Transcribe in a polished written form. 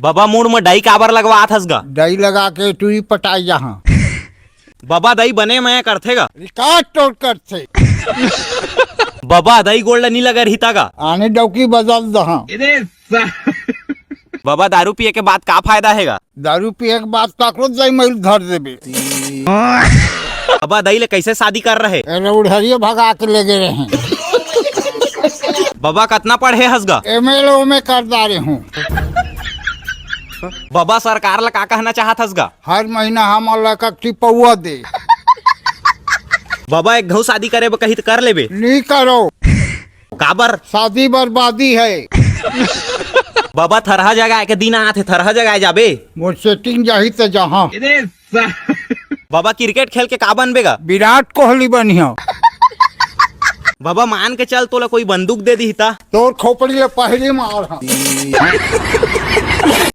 बाबा mood में die काबर लगवात हस गा? दही लगा के तू ही पटाई जहाँ बाबा दही बने मैं करथेगा। रिकॉर्ड तोड़ करते बाबा दही गोल्ड नहीं लगा रहता गा। आने डौकी बदल दहा। बाबा दारू पिए के बाद का फायदा हैगा? दारू पिए के बाद काकरो दही महिल धर देबे। बाबा दही ले कैसे शादी कर रहे? अरे उधरिए भगा के ले गए रहे। बाबा कितना पढ़े हसगा? MLO में करदारे हूँ। बाबा सरकार ला का कहना चाहत हसगा? हर महीना हम लड़का टिपौआ दे। बाबा एक घऊ शादी करे बा कही तो कर लेबे। नहीं करो, काबर? शादी बर्बादी है। बाबा थरहा जगह के दिन आते थरहा जगह जाबे। वो सेटिंग जाही तो जहाँ। बाबा क्रिकेट खेल के का बनबेगा? विराट कोहली बनिया। बाबा मान के चल तोला कोई बंदूक दे दी था तोर खोपड़ी ले पहले मार।